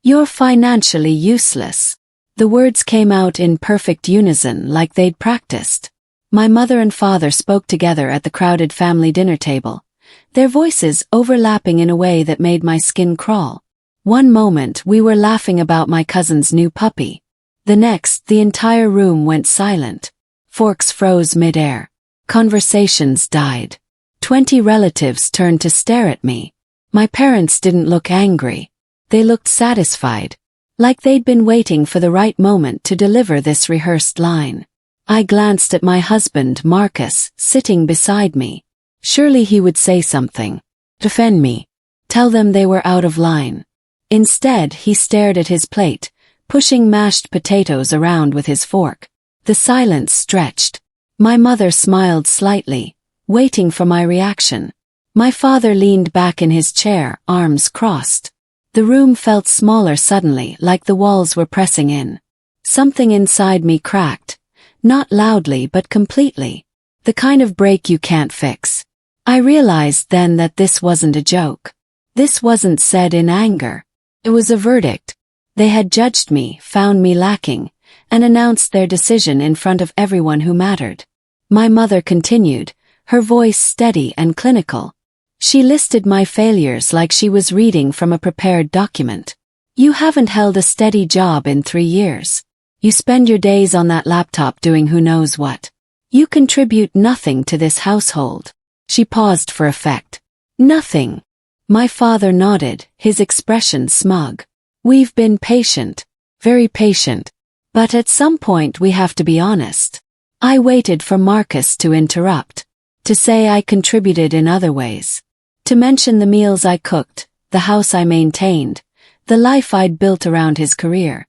You're financially useless. The words came out in perfect unison like they'd practiced. My mother and father spoke together at the crowded family dinner table, their voices overlapping in a way that made my skin crawl. One moment we were laughing about my cousin's new puppy. The next, the entire room went silent. Forks froze mid-air. Conversations died. 20 relatives turned to stare at me. My parents didn't look angry. They looked satisfied, like they'd been waiting for the right moment to deliver this rehearsed line. I glanced at my husband, Marcus, sitting beside me. Surely he would say something. Defend me. Tell them they were out of line. Instead, he stared at his plate, pushing mashed potatoes around with his fork. The silence stretched. My mother smiled slightly, waiting for my reaction. My father leaned back in his chair, arms crossed. The room felt smaller suddenly, like the walls were pressing in. Something inside me cracked, not loudly but completely. The kind of break you can't fix. I realized then that this wasn't a joke. This wasn't said in anger. It was a verdict. They had judged me, found me lacking, and announced their decision in front of everyone who mattered. My mother continued, her voice steady and clinical. She listed my failures like she was reading from a prepared document. You haven't held a steady job in 3 years. You spend your days on that laptop doing who knows what. You contribute nothing to this household. She paused for effect. Nothing. My father nodded, his expression smug. We've been patient. Very patient. But at some point we have to be honest. I waited for Marcus to interrupt. To say I contributed in other ways. To mention the meals I cooked, the house I maintained, the life I'd built around his career.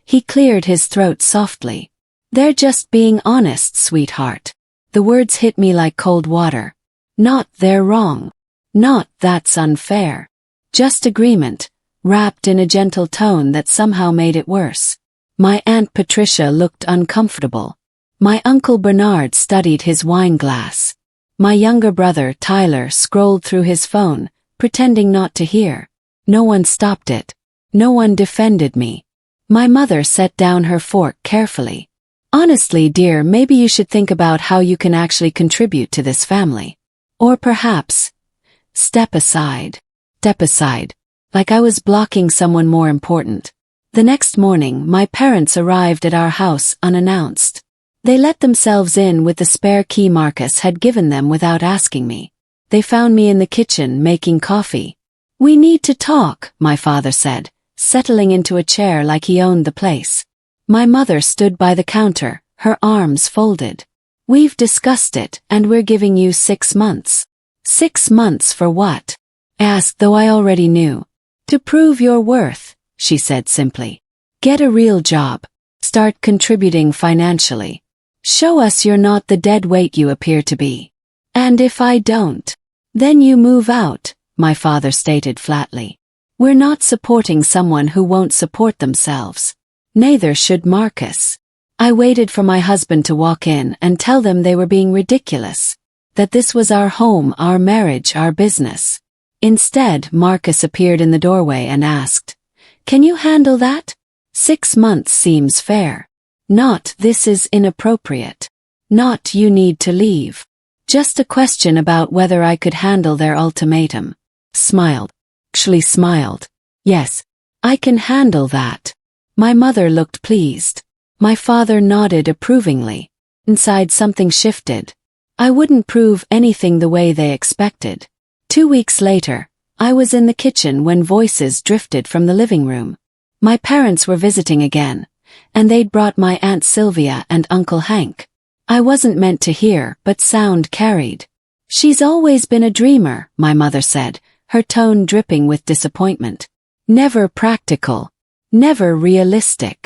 He cleared his throat softly. They're just being honest, sweetheart. The words hit me like cold water. Not they're wrong. Not that's unfair. Just agreement, wrapped in a gentle tone that somehow made it worse. My Aunt Patricia looked uncomfortable. My Uncle Bernard studied his wine glass. My younger brother, Tyler, scrolled through his phone, pretending not to hear. No one stopped it. No one defended me. My mother set down her fork carefully. Honestly, dear, maybe you should think about how you can actually contribute to this family. Or perhaps, step aside. Step aside. Like I was blocking someone more important. The next morning, my parents arrived at our house unannounced. They let themselves in with the spare key Marcus had given them without asking me. They found me in the kitchen making coffee. We need to talk, my father said, settling into a chair like he owned the place. My mother stood by the counter, her arms folded. We've discussed it, and we're giving you 6 months. 6 months for what? I asked, though I already knew. To prove your worth, she said simply. Get a real job. Start contributing financially. Show us you're not the dead weight you appear to be. And if I don't, then you move out, my father stated flatly. We're not supporting someone who won't support themselves. Neither should Marcus. I waited for my husband to walk in and tell them they were being ridiculous. That this was our home, our marriage, our business. Instead, Marcus appeared in the doorway and asked, "Can you handle that? 6 months seems fair. Not this is inappropriate. Not you need to leave. Just a question about whether I could handle their ultimatum." Smiled. Actually smiled. Yes, I can handle that. My mother looked pleased. My father nodded approvingly. Inside something shifted. I wouldn't prove anything the way they expected. 2 weeks later, I was in the kitchen when voices drifted from the living room. My parents were visiting again, and they'd brought my Aunt Sylvia and Uncle Hank. I wasn't meant to hear, but sound carried. She's always been a dreamer, my mother said, her tone dripping with disappointment. Never practical. Never realistic.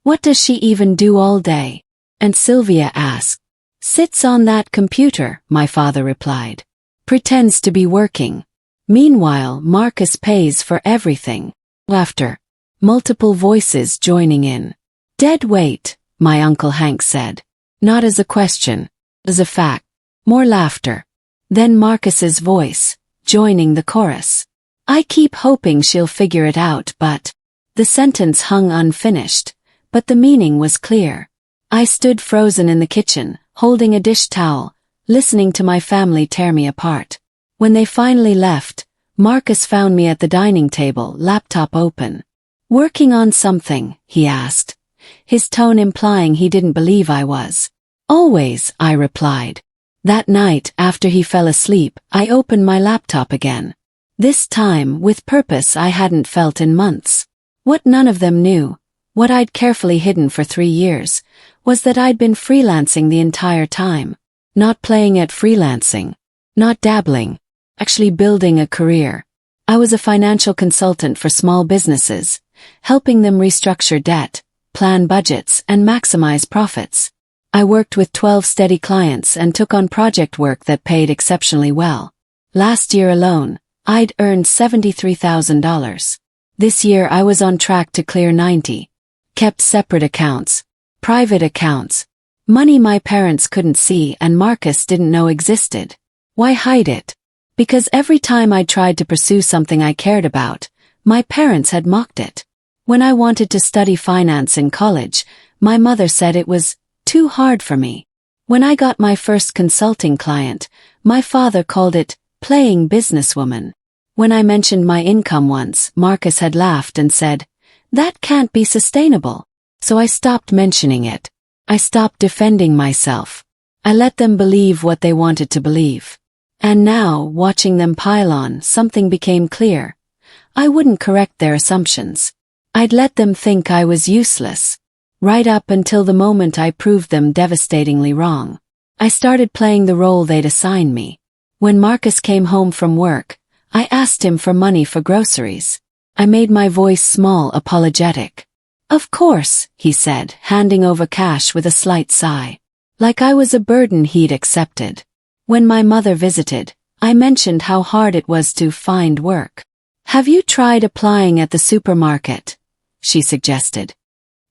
What does she even do all day? And Sylvia asked. Sits on that computer, my father replied. Pretends to be working. Meanwhile, Marcus pays for everything. Laughter. Multiple voices joining in. Dead weight, my Uncle Hank said. Not as a question, as a fact. More laughter. Then Marcus's voice, joining the chorus. I keep hoping she'll figure it out, but The sentence hung unfinished, but the meaning was clear. I stood frozen in the kitchen, holding a dish towel, listening to my family tear me apart. When they finally left, Marcus found me at the dining table, laptop open. "Working on something?" he asked, his tone implying he didn't believe I was. "Always," I replied. That night, after he fell asleep, I opened my laptop again. This time, with purpose I hadn't felt in months. What none of them knew, what I'd carefully hidden for 3 years, was that I'd been freelancing the entire time. Not playing at freelancing. Not dabbling. Actually building a career. I was a financial consultant for small businesses, helping them restructure debt, plan budgets, and maximize profits. I worked with 12 steady clients and took on project work that paid exceptionally well. Last year alone, I'd earned $73,000. This year I was on track to clear 90. Kept separate accounts. Private accounts. Money my parents couldn't see and Marcus didn't know existed. Why hide it? Because every time I tried to pursue something I cared about, my parents had mocked it. When I wanted to study finance in college, my mother said it was too hard for me. When I got my first consulting client, my father called it playing businesswoman. When I mentioned my income once, Marcus had laughed and said, "That can't be sustainable." So I stopped mentioning it. I stopped defending myself. I let them believe what they wanted to believe. And now, watching them pile on, something became clear. I wouldn't correct their assumptions. I'd let them think I was useless. Right up until the moment I proved them devastatingly wrong. I started playing the role they'd assigned me. When Marcus came home from work, I asked him for money for groceries. I made my voice small, apologetic. "Of course," he said, handing over cash with a slight sigh. Like I was a burden he'd accepted. When my mother visited, I mentioned how hard it was to find work. "Have you tried applying at the supermarket?" she suggested.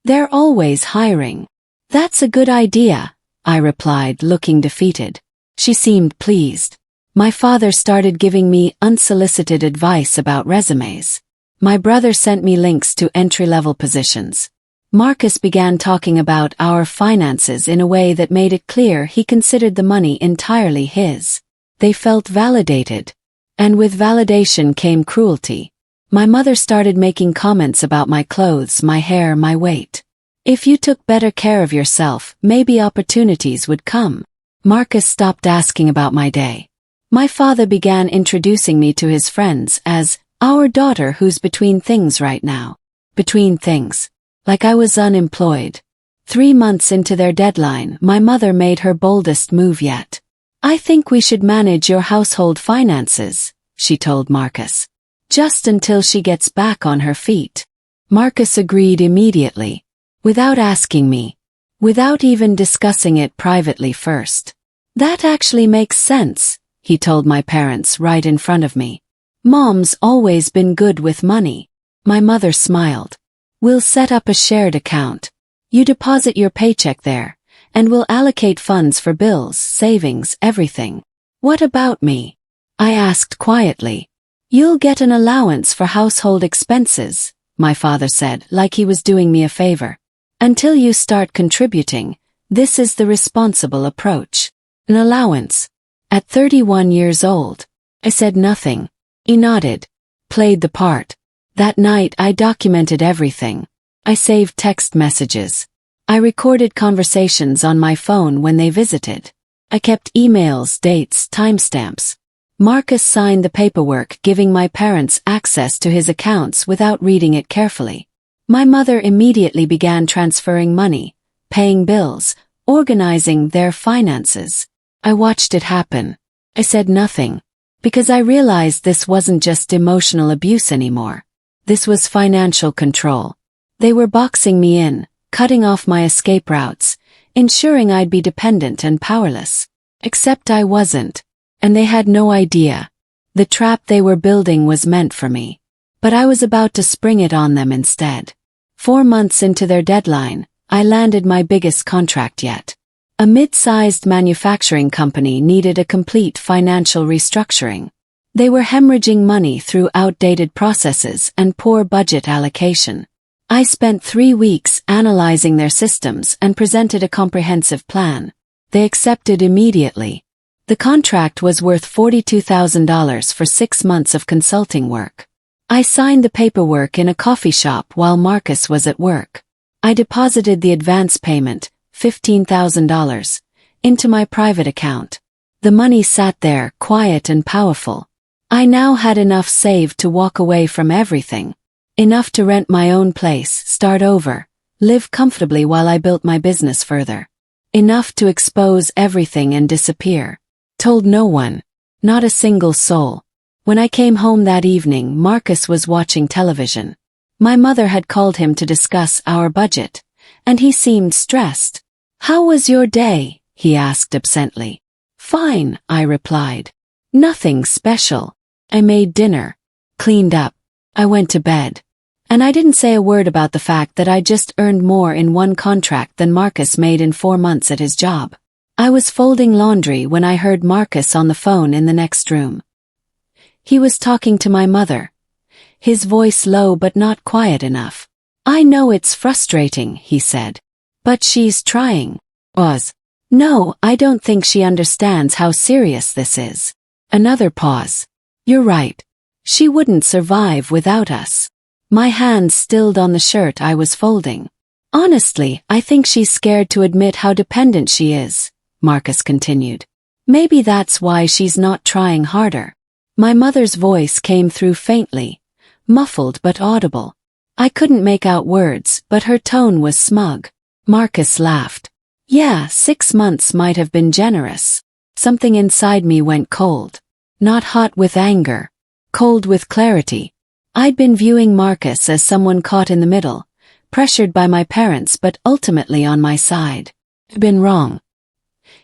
"They're always hiring." "That's a good idea," I replied, looking defeated. She seemed pleased. My father started giving me unsolicited advice about resumes. My brother sent me links to entry-level positions. Marcus began talking about our finances in a way that made it clear he considered the money entirely his. They felt validated. And with validation came cruelty. My mother started making comments about my clothes, my hair, my weight. "If you took better care of yourself, maybe opportunities would come." Marcus stopped asking about my day. My father began introducing me to his friends as our daughter who's between things right now. Between things. Like I was unemployed. 3 months into their deadline, my mother made her boldest move yet. "I think we should manage your household finances," she told Marcus. "Just until she gets back on her feet." Marcus agreed immediately. Without asking me. Without even discussing it privately first. "That actually makes sense," he told my parents right in front of me. "Mom's always been good with money." My mother smiled. "We'll set up a shared account. You deposit your paycheck there, and we'll allocate funds for bills, savings, everything." "What about me?" I asked quietly. "You'll get an allowance for household expenses," my father said, like he was doing me a favor. "Until you start contributing, this is the responsible approach." An allowance. At 31 years old. I said nothing. He nodded. Played the part. That night I documented everything. I saved text messages. I recorded conversations on my phone when they visited. I kept emails, dates, timestamps. Marcus signed the paperwork giving my parents access to his accounts without reading it carefully. My mother immediately began transferring money, paying bills, organizing their finances. I watched it happen. I said nothing. Because I realized this wasn't just emotional abuse anymore. This was financial control. They were boxing me in, cutting off my escape routes, ensuring I'd be dependent and powerless. Except I wasn't. And they had no idea. The trap they were building was meant for me. But I was about to spring it on them instead. 4 months into their deadline, I landed my biggest contract yet. A mid-sized manufacturing company needed a complete financial restructuring. They were hemorrhaging money through outdated processes and poor budget allocation. I spent 3 weeks analyzing their systems and presented a comprehensive plan. They accepted immediately. The contract was worth $42,000 for 6 months of consulting work. I signed the paperwork in a coffee shop while Marcus was at work. I deposited the advance payment, $15,000, into my private account. The money sat there, quiet and powerful. I now had enough saved to walk away from everything. Enough to rent my own place, start over, live comfortably while I built my business further. Enough to expose everything and disappear. Told no one. Not a single soul. When I came home that evening, Marcus was watching television. My mother had called him to discuss our budget, and he seemed stressed. "How was your day?" he asked absently. "Fine," I replied. "Nothing special. I made dinner. Cleaned up. I went to bed." And I didn't say a word about the fact that I just earned more in one contract than Marcus made in 4 months at his job. I was folding laundry when I heard Marcus on the phone in the next room. He was talking to my mother. His voice low but not quiet enough. "I know it's frustrating," he said. "But she's trying." "No, I don't think she understands how serious this is." Another pause. "You're right. She wouldn't survive without us." My hands stilled on the shirt I was folding. "Honestly, I think she's scared to admit how dependent she is," Marcus continued. "Maybe that's why she's not trying harder." My mother's voice came through faintly, muffled but audible. I couldn't make out words, but her tone was smug. Marcus laughed. "Yeah, 6 months might have been generous." Something inside me went cold. Not hot with anger. Cold with clarity. I'd been viewing Marcus as someone caught in the middle, pressured by my parents but ultimately on my side. I'd been wrong.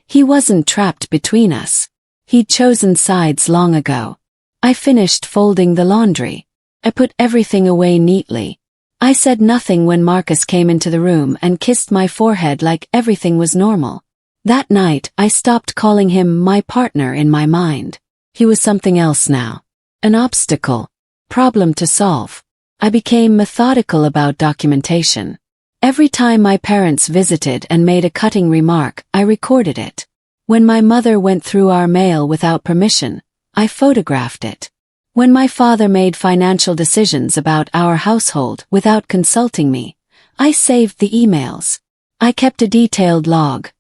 He wasn't trapped between us. He'd chosen sides long ago. I finished folding the laundry. I put everything away neatly. I said nothing when Marcus came into the room and kissed my forehead like everything was normal. That night, I stopped calling him my partner in my mind. He was something else now. An obstacle. Problem to solve. I became methodical about documentation. Every time my parents visited and made a cutting remark, I recorded it. When my mother went through our mail without permission, I photographed it. When my father made financial decisions about our household without consulting me, I saved the emails. I kept a detailed log.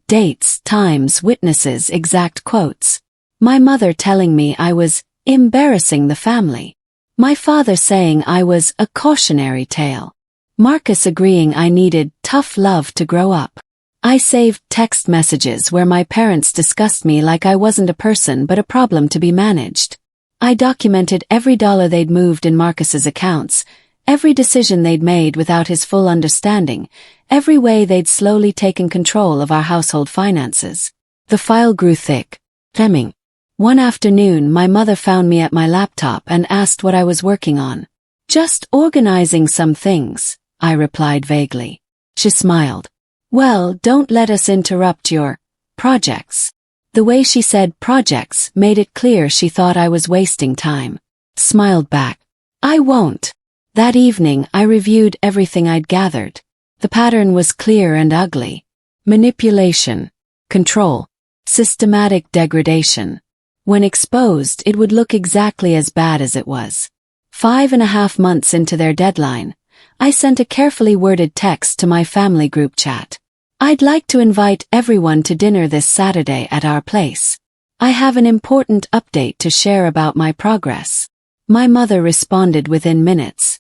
Dates, times, witnesses, exact quotes. My mother telling me I was embarrassing the family. My father saying I was a cautionary tale. Marcus agreeing I needed tough love to grow up. I saved text messages where my parents discussed me like I wasn't a person but a problem to be managed. I documented every dollar they'd moved in Marcus's accounts, every decision they'd made without his full understanding, every way they'd slowly taken control of our household finances. The file grew thick. Fleming. One afternoon, my mother found me at my laptop and asked what I was working on. "Just organizing some things," I replied vaguely. She smiled. "Well, don't let us interrupt your projects." The way she said projects made it clear she thought I was wasting time. Smiled back. "I won't." That evening, I reviewed everything I'd gathered. The pattern was clear and ugly. Manipulation. Control. Systematic degradation. When exposed, it would look exactly as bad as it was. 5.5 months into their deadline, I sent a carefully worded text to my family group chat. "I'd like to invite everyone to dinner this Saturday at our place. I have an important update to share about my progress." My mother responded within minutes.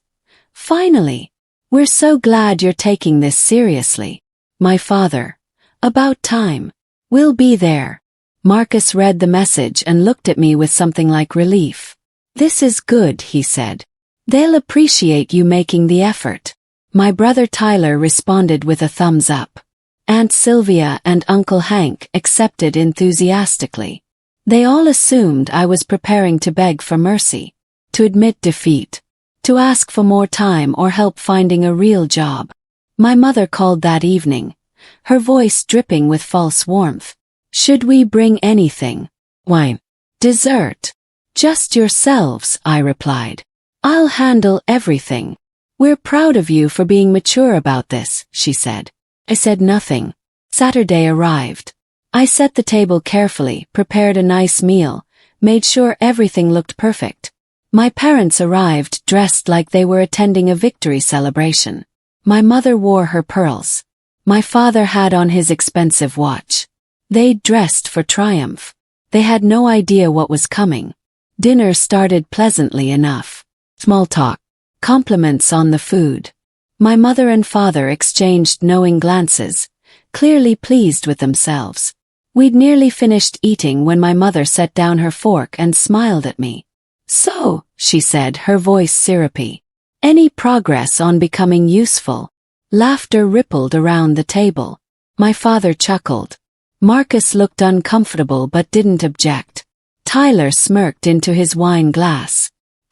"Finally! We're so glad you're taking this seriously." My father. "About time. We'll be there." Marcus read the message and looked at me with something like relief. "This is good," he said. "They'll appreciate you making the effort." My brother Tyler responded with a thumbs up. Aunt Sylvia and Uncle Hank accepted enthusiastically. They all assumed I was preparing to beg for mercy, to admit defeat, to ask for more time or help finding a real job. My mother called that evening, her voice dripping with false warmth. "Should we bring anything? Wine? Dessert?" "Just yourselves," I replied. "I'll handle everything." "We're proud of you for being mature about this," she said. I said nothing. Saturday arrived. I set the table carefully, prepared a nice meal, made sure everything looked perfect. My parents arrived dressed like they were attending a victory celebration. My mother wore her pearls. My father had on his expensive watch. They'd dressed for triumph. They had no idea what was coming. Dinner started pleasantly enough. Small talk. Compliments on the food. My mother and father exchanged knowing glances, clearly pleased with themselves. We'd nearly finished eating when my mother set down her fork and smiled at me. "So," she said, her voice syrupy. "Any progress on becoming useful?" Laughter rippled around the table. My father chuckled. Marcus looked uncomfortable but didn't object. Tyler smirked into his wine glass.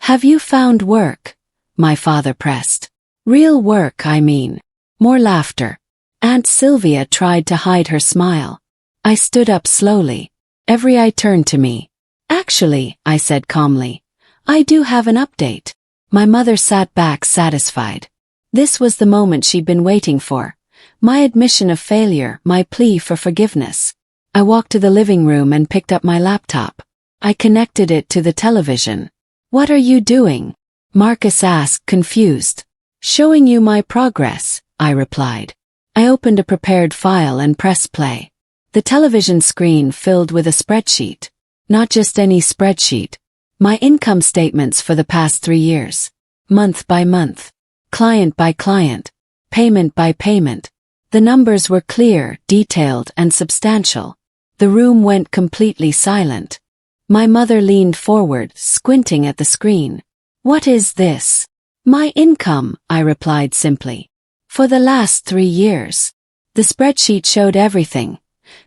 "Have you found work?" my father pressed. "Real work, I mean." More laughter. Aunt Sylvia tried to hide her smile. I stood up slowly. Every eye turned to me. "Actually," I said calmly, "I do have an update." My mother sat back satisfied. This was the moment she'd been waiting for. My admission of failure, my plea for forgiveness. I walked to the living room and picked up my laptop. I connected it to the television. "What are you doing?" Marcus asked, confused. "Showing you my progress," I replied. I opened a prepared file and pressed play. The television screen filled with a spreadsheet. Not just any spreadsheet. My income statements for the past 3 years. Month by month. Client by client. Payment by payment. The numbers were clear, detailed, and substantial. The room went completely silent. My mother leaned forward, squinting at the screen. "What is this?" "My income," I replied simply. "For the last 3 years." The spreadsheet showed everything.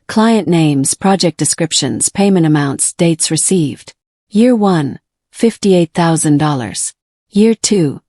Client names, project descriptions, payment amounts, dates received. Year 1, $58,000. Year 2,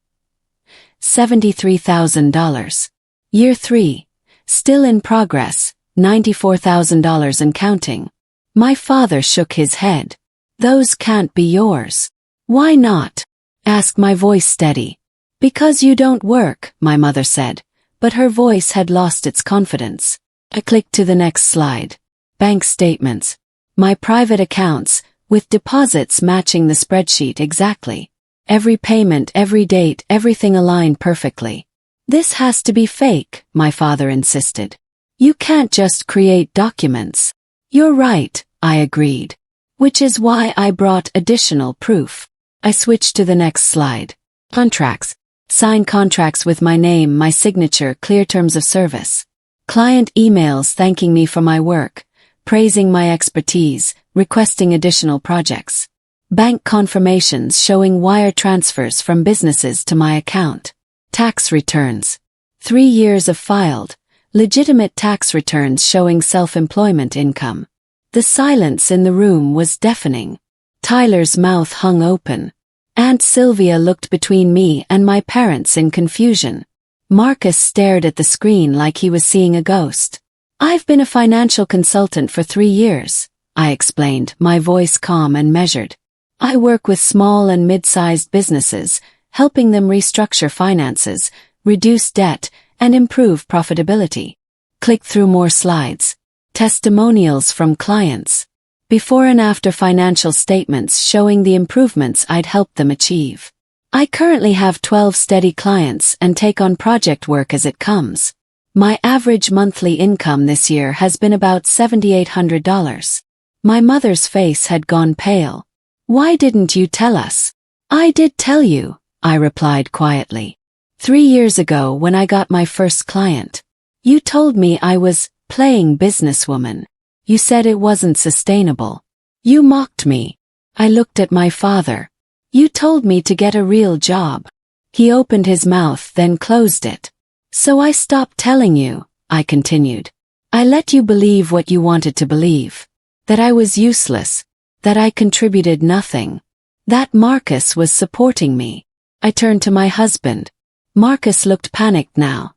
$73,000. Year 3, still in progress, $94,000 and counting. My father shook his head. "Those can't be yours." "Why not?" asked my voice steady. "Because you don't work," my mother said, but her voice had lost its confidence. I clicked to the next slide. Bank statements. My private accounts, with deposits matching the spreadsheet exactly. Every payment, every date, everything aligned perfectly. "This has to be fake," my father insisted. "You can't just create documents." "You're right," I agreed. Which is why I brought additional proof. I switched to the next slide. Contracts. Signed contracts with my name, my signature, clear terms of service. Client emails thanking me for my work, praising my expertise, requesting additional projects. Bank confirmations showing wire transfers from businesses to my account. Tax returns. 3 years of filed, legitimate tax returns showing self-employment income. The silence in the room was deafening. Tyler's mouth hung open. Aunt Sylvia looked between me and my parents in confusion. Marcus stared at the screen like he was seeing a ghost. "I've been a financial consultant for 3 years, I explained, my voice calm and measured. "I work with small and mid-sized businesses, helping them restructure finances, reduce debt, and improve profitability." Click through more slides. Testimonials from clients. Before and after financial statements showing the improvements I'd helped them achieve. "I currently have 12 steady clients and take on project work as it comes. My average monthly income this year has been about $7,800. My mother's face had gone pale. "Why didn't you tell us?" "I did tell you," I replied quietly. 3 years ago when I got my first client. You told me I was playing businesswoman. You said it wasn't sustainable. You mocked me. I looked at my father. You told me to get a real job. He opened his mouth then closed it. "So I stopped telling you," I continued. "I let you believe what you wanted to believe. That I was useless. That I contributed nothing. That Marcus was supporting me." I turned to my husband. Marcus looked panicked now.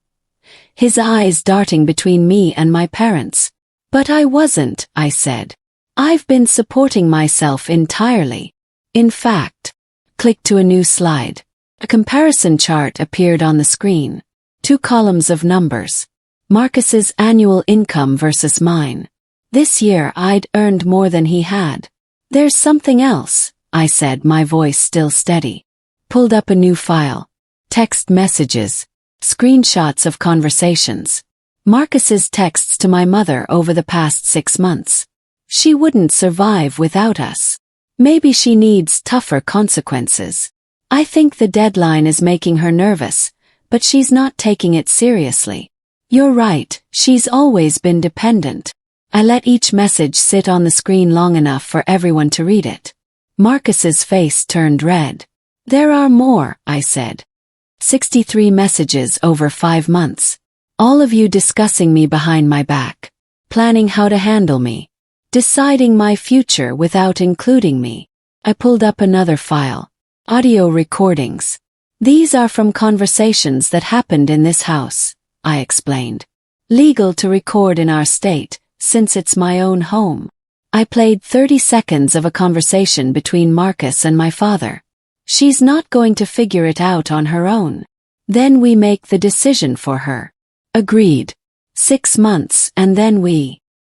His eyes darting between me and my parents. "But I wasn't," I said. "I've been supporting myself entirely. In fact," click to a new slide. A comparison chart appeared on the screen. 2 columns of numbers. Marcus's annual income versus mine. This year I'd earned more than he had. There's something else, I said, my voice still steady. Pulled up a new file. Text messages. Screenshots of conversations. Marcus's texts to my mother over the past 6 months. She wouldn't survive without us. Maybe she needs tougher consequences. I think the deadline is making her nervous, but she's not taking it seriously. You're right, she's always been dependent. I let each message sit on the screen long enough for everyone to read it. Marcus's face turned red. There are more, I said. 63 messages over 5 months. All of you discussing me behind my back. Planning how to handle me. Deciding my future without including me. I pulled up another file. Audio recordings. These are from conversations that happened in this house, I explained. Legal to record in our state, since it's my own home. I played 30 seconds of a conversation between Marcus and my father. She's not going to figure it out on her own. Then we make the decision for her. Agreed. 6 months and then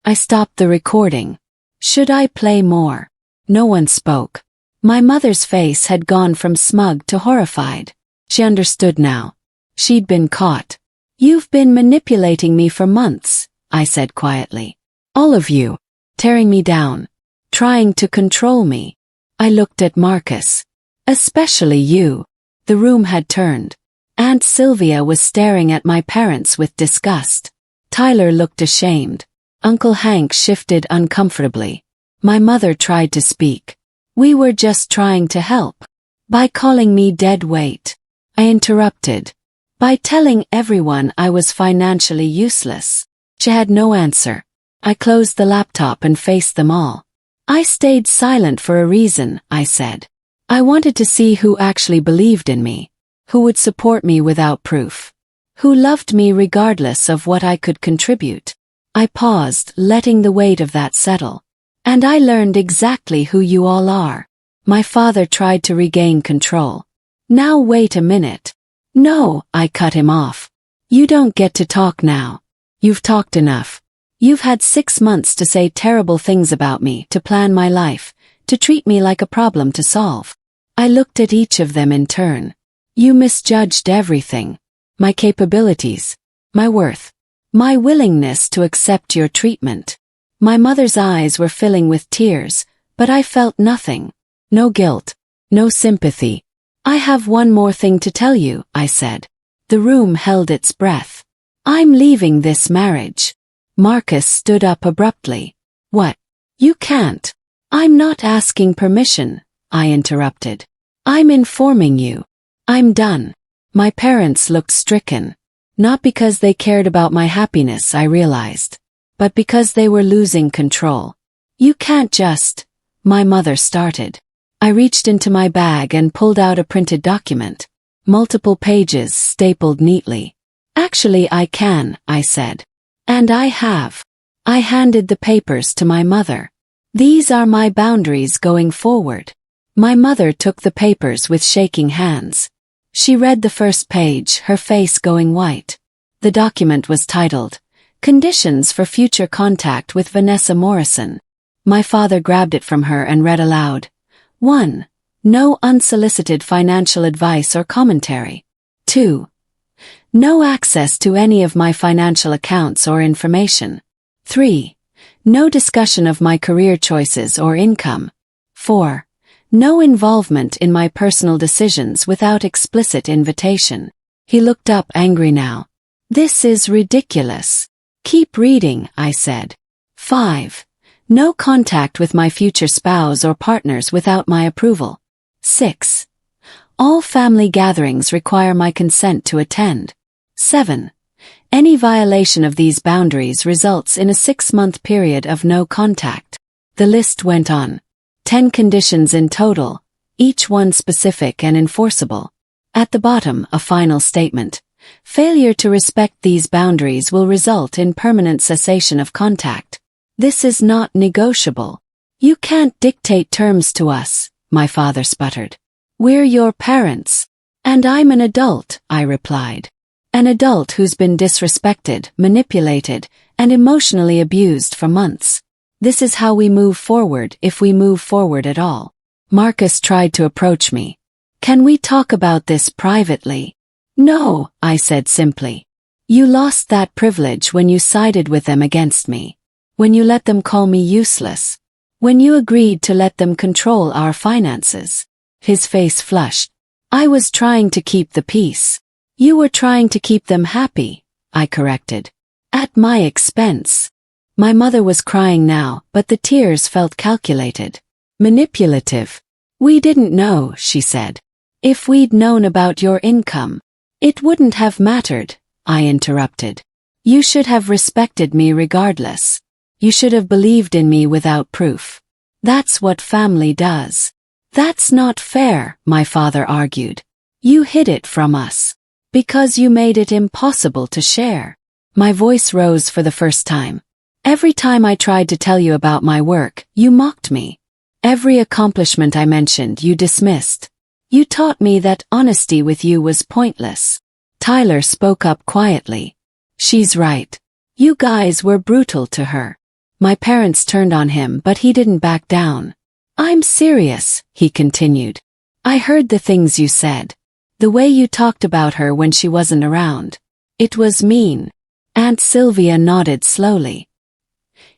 I stopped the recording. Should I play more? No one spoke. My mother's face had gone from smug to horrified. She understood now. She'd been caught. You've been manipulating me for months, I said quietly. All of you. Tearing me down. Trying to control me. I looked at Marcus. Especially you. The room had turned. Aunt Sylvia was staring at my parents with disgust. Tyler looked ashamed. Uncle Hank shifted uncomfortably. My mother tried to speak. We were just trying to help. By calling me dead weight. I interrupted. By telling everyone I was financially useless. She had no answer. I closed the laptop and faced them all. I stayed silent for a reason, I said. I wanted to see who actually believed in me. Who would support me without proof. Who loved me regardless of what I could contribute. I paused, letting the weight of that settle. And I learned exactly who you all are. My father tried to regain control. Now wait a minute. No, I cut him off. You don't get to talk now. You've talked enough. You've had 6 months to say terrible things about me, to plan my life, to treat me like a problem to solve. I looked at each of them in turn. You misjudged everything. My capabilities. My worth. My willingness to accept your treatment. My mother's eyes were filling with tears, but I felt nothing. No guilt. No sympathy. I have one more thing to tell you, I said. The room held its breath. I'm leaving this marriage. Marcus stood up abruptly. What? You can't. I'm not asking permission, I interrupted. I'm informing you. I'm done. My parents looked stricken. Not because they cared about my happiness, I realized, but because they were losing control. You can't just, my mother started. I reached into my bag and pulled out a printed document. Multiple pages stapled neatly. Actually, I can, I said. And I have. I handed the papers to my mother. These are my boundaries going forward. My mother took the papers with shaking hands. She read the first page, her face going white. The document was titled, Conditions for Future Contact with Vanessa Morrison. My father grabbed it from her and read aloud. 1. No unsolicited financial advice or commentary. 2. No access to any of my financial accounts or information. 3. No discussion of my career choices or income. 4. No involvement in my personal decisions without explicit invitation. He looked up angry now. This is ridiculous. Keep reading, I said. 5. No contact with my future spouse or partners without my approval. 6. All family gatherings require my consent to attend. 7. Any violation of these boundaries results in a 6-month period of no contact. The list went on. 10 conditions in total, each one specific and enforceable. At the bottom, a final statement. Failure to respect these boundaries will result in permanent cessation of contact. This is not negotiable. You can't dictate terms to us, my father sputtered. We're your parents. And I'm an adult, I replied. An adult who's been disrespected, manipulated, and emotionally abused for months. This is how we move forward, if we move forward at all. Marcus tried to approach me. Can we talk about this privately? No, I said simply. You lost that privilege when you sided with them against me. When you let them call me useless. When you agreed to let them control our finances. His face flushed. I was trying to keep the peace. You were trying to keep them happy, I corrected. At my expense. My mother was crying now, but the tears felt calculated. Manipulative. We didn't know, she said. If we'd known about your income, it wouldn't have mattered, I interrupted. You should have respected me regardless. You should have believed in me without proof. That's what family does. That's not fair, my father argued. You hid it from us. Because you made it impossible to share. My voice rose for the first time. Every time I tried to tell you about my work, you mocked me. Every accomplishment I mentioned, you dismissed. You taught me that honesty with you was pointless. Tyler spoke up quietly. She's right. You guys were brutal to her. My parents turned on him, but he didn't back down. I'm serious, he continued. I heard the things you said. The way you talked about her when she wasn't around. It was mean. Aunt Sylvia nodded slowly.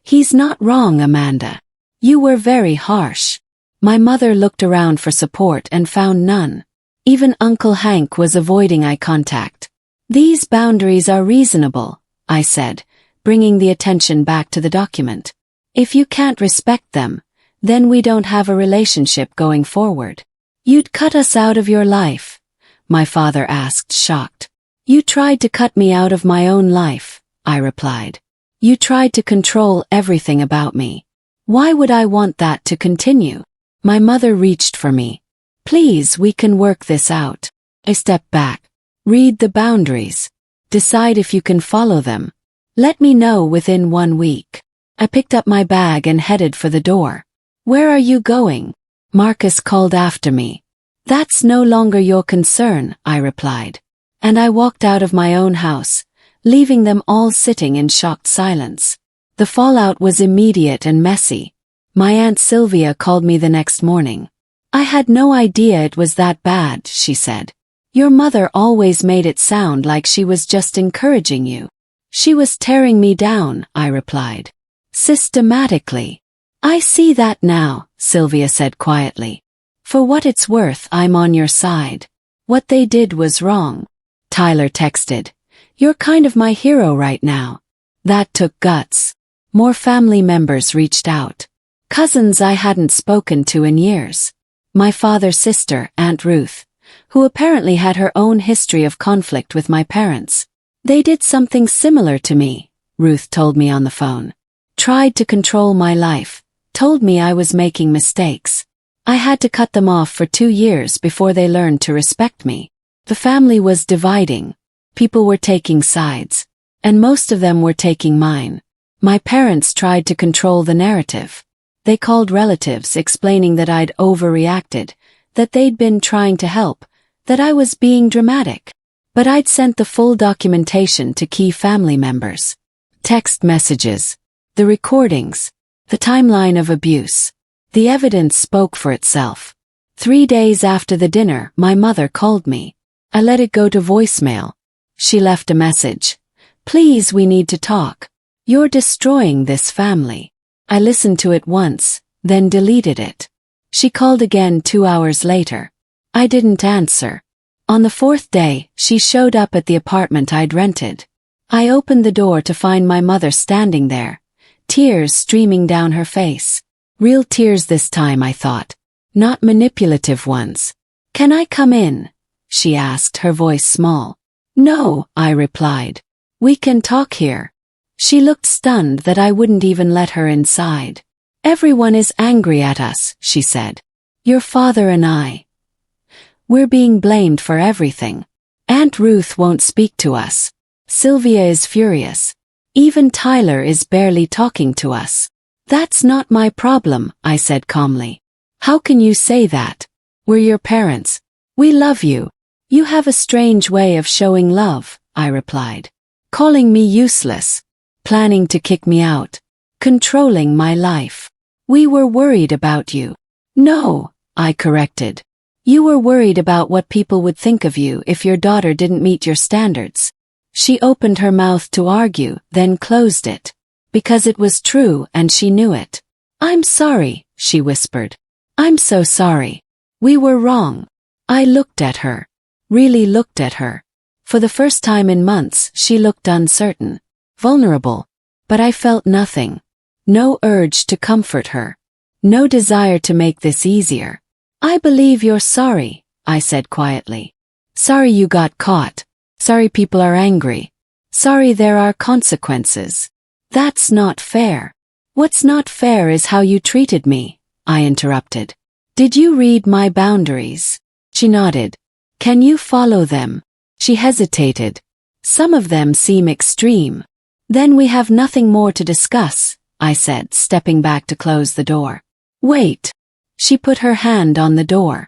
He's not wrong, Amanda. You were very harsh. My mother looked around for support and found none. Even Uncle Hank was avoiding eye contact. These boundaries are reasonable, I said, bringing the attention back to the document. If you can't respect them, then we don't have a relationship going forward. You'd cut us out of your life, my father asked, shocked. You tried to cut me out of my own life, I replied. You tried to control everything about me. Why would I want that to continue? My mother reached for me. Please, we can work this out. I stepped back. Read the boundaries. Decide if you can follow them. Let me know within 1 week. I picked up my bag and headed for the door. Where are you going? Marcus called after me. That's no longer your concern, I replied. And I walked out of my own house, leaving them all sitting in shocked silence. The fallout was immediate and messy. My Aunt Sylvia called me the next morning. I had no idea it was that bad, she said. Your mother always made it sound like she was just encouraging you. She was tearing me down, I replied. Systematically. I see that now, Sylvia said quietly. For what it's worth, I'm on your side. What they did was wrong. Tyler texted. You're kind of my hero right now. That took guts. More family members reached out. Cousins I hadn't spoken to in years. My father's sister, Aunt Ruth, who apparently had her own history of conflict with my parents. They did something similar to me, Ruth told me on the phone. Tried to control my life, told me I was making mistakes. I had to cut them off for 2 years before they learned to respect me. The family was dividing. People were taking sides. And most of them were taking mine. My parents tried to control the narrative. They called relatives explaining that I'd overreacted, that they'd been trying to help, that I was being dramatic. But I'd sent the full documentation to key family members. Text messages, the recordings, the timeline of abuse. The evidence spoke for itself. 3 days after the dinner, my mother called me. I let it go to voicemail. She left a message. Please, we need to talk. You're destroying this family. I listened to it once, then deleted it. She called again 2 hours later. I didn't answer. On the 4th day, she showed up at the apartment I'd rented. I opened the door to find my mother standing there, tears streaming down her face. Real tears this time, I thought. Not manipulative ones. Can I come in? She asked, her voice small. No, I replied. We can talk here. She looked stunned that I wouldn't even let her inside. Everyone is angry at us, she said. Your father and I. We're being blamed for everything. Aunt Ruth won't speak to us. Sylvia is furious. Even Tyler is barely talking to us. That's not my problem, I said calmly. How can you say that? We're your parents. We love you. You have a strange way of showing love, I replied. Calling me useless. Planning to kick me out. Controlling my life. We were worried about you. No, I corrected. You were worried about what people would think of you if your daughter didn't meet your standards. She opened her mouth to argue, then closed it. Because it was true and she knew it. I'm sorry, she whispered. I'm so sorry. We were wrong. I looked at her. Really looked at her. For the first time in months, she looked uncertain. Vulnerable. But I felt nothing. No urge to comfort her. No desire to make this easier. I believe you're sorry, I said quietly. Sorry you got caught. Sorry people are angry. Sorry there are consequences. That's not fair. What's not fair is how you treated me, I interrupted. Did you read my boundaries? She nodded. Can you follow them? She hesitated. Some of them seem extreme. Then we have nothing more to discuss, I said, stepping back to close the door. Wait. She put her hand on the door.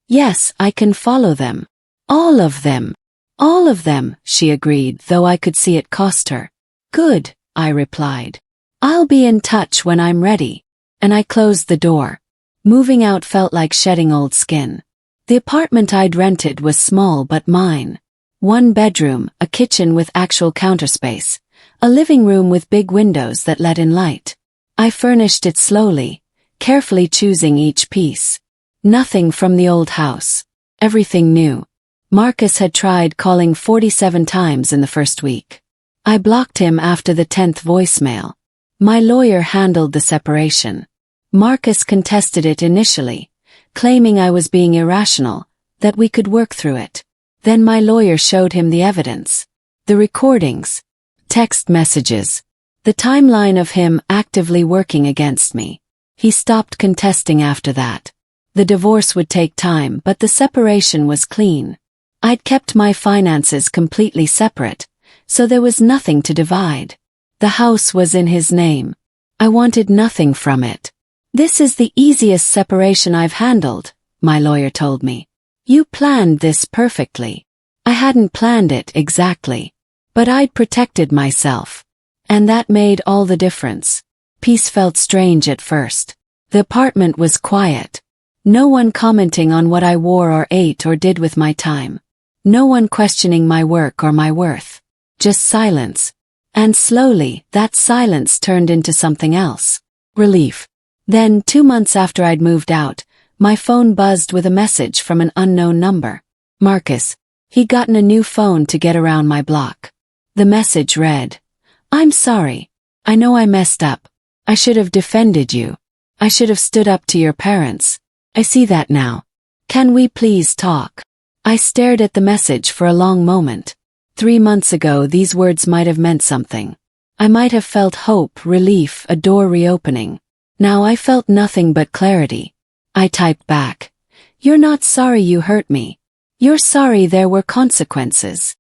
Yes, I can follow them. All of them. All of them, she agreed, though I could see it cost her. Good, I replied. I'll be in touch when I'm ready. And I closed the door. Moving out felt like shedding old skin. The apartment I'd rented was small but mine. 1 bedroom, a kitchen with actual counter space, a living room with big windows that let in light. I furnished it slowly, carefully choosing each piece. Nothing from the old house. Everything new. Marcus had tried calling 47 times in the first week. I blocked him after the 10th voicemail. My lawyer handled the separation. Marcus contested it initially, claiming I was being irrational, that we could work through it. Then my lawyer showed him the evidence. The recordings. Text messages. The timeline of him actively working against me. He stopped contesting after that. The divorce would take time, but the separation was clean. I'd kept my finances completely separate, so there was nothing to divide. The house was in his name. I wanted nothing from it. This is the easiest separation I've handled, my lawyer told me. You planned this perfectly. I hadn't planned it exactly. But I'd protected myself. And that made all the difference. Peace felt strange at first. The apartment was quiet. No one commenting on what I wore or ate or did with my time. No one questioning my work or my worth. Just silence. And slowly, that silence turned into something else. Relief. Then, 2 months after I'd moved out, my phone buzzed with a message from an unknown number. Marcus. He'd gotten a new phone to get around my block. The message read, I'm sorry. I know I messed up. I should have defended you. I should have stood up to your parents. I see that now. Can we please talk? I stared at the message for a long moment. 3 months ago these words might have meant something. I might have felt hope, relief, a door reopening. Now I felt nothing but clarity. I typed back. You're not sorry you hurt me. You're sorry there were consequences.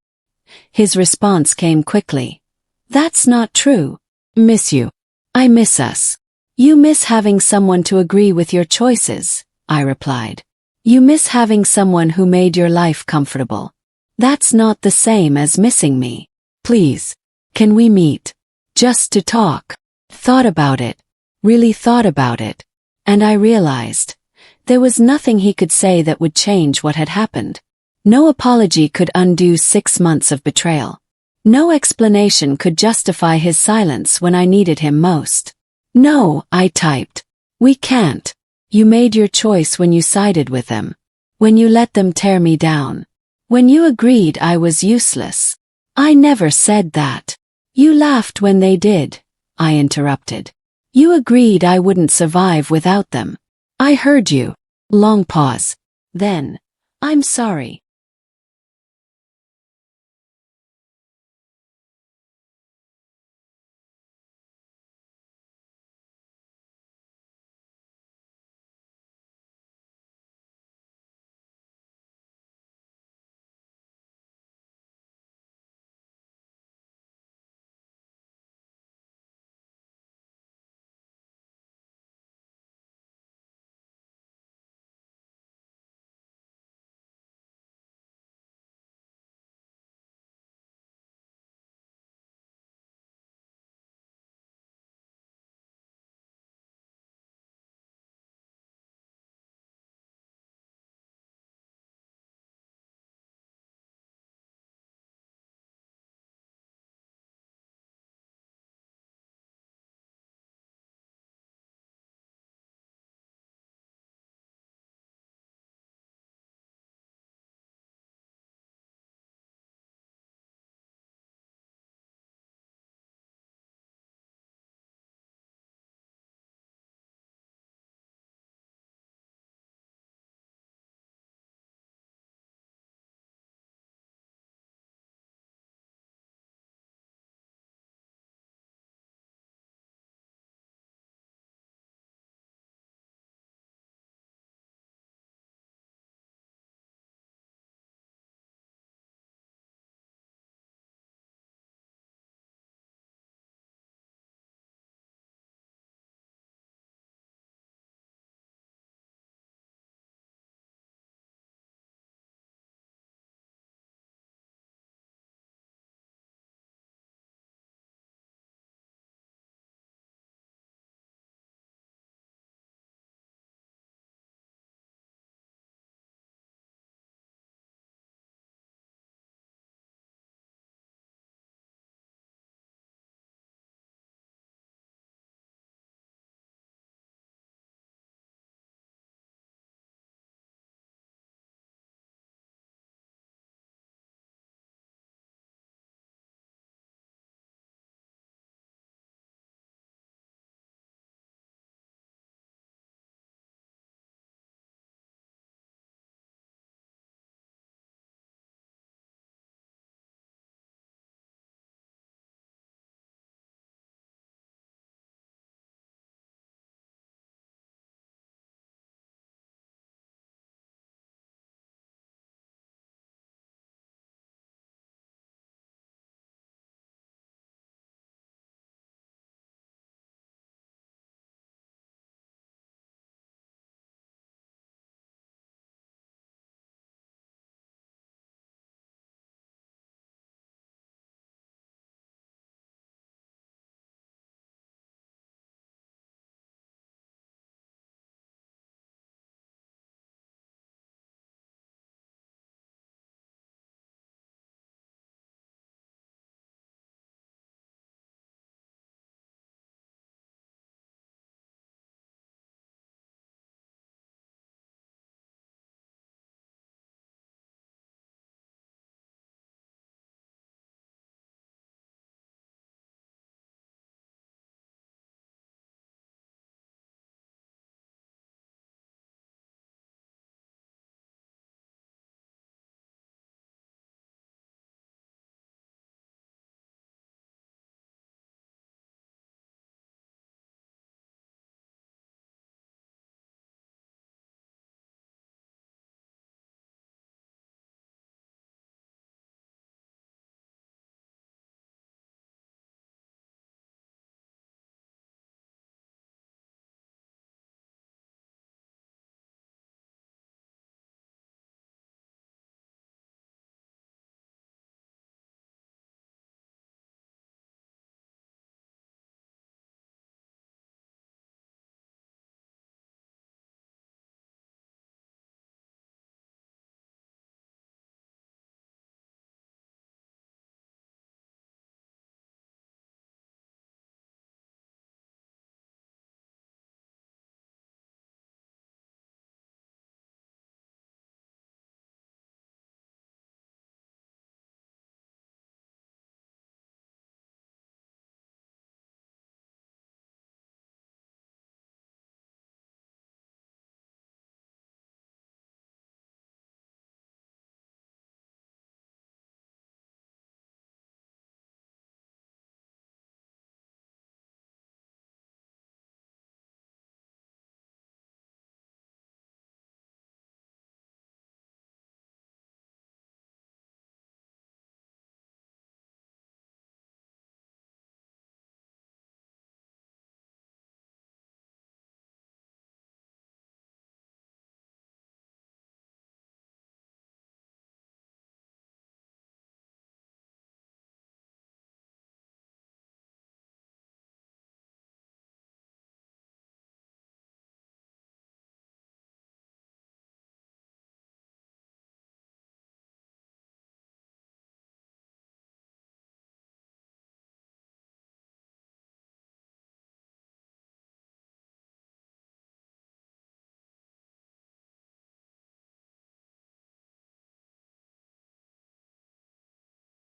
His response came quickly. That's not true. Miss you. I miss us. You miss having someone to agree with your choices, I replied. You miss having someone who made your life comfortable. That's not the same as missing me. Please. Can we meet? Just to talk. Thought about it. Really thought about it. And I realized. There was nothing he could say that would change what had happened. No apology could undo 6 months of betrayal. No explanation could justify his silence when I needed him most. No, I typed. We can't. You made your choice when you sided with them. When you let them tear me down. When you agreed I was useless. I never said that. You laughed when they did, I interrupted. You agreed I wouldn't survive without them. I heard you. Long pause. Then, I'm sorry.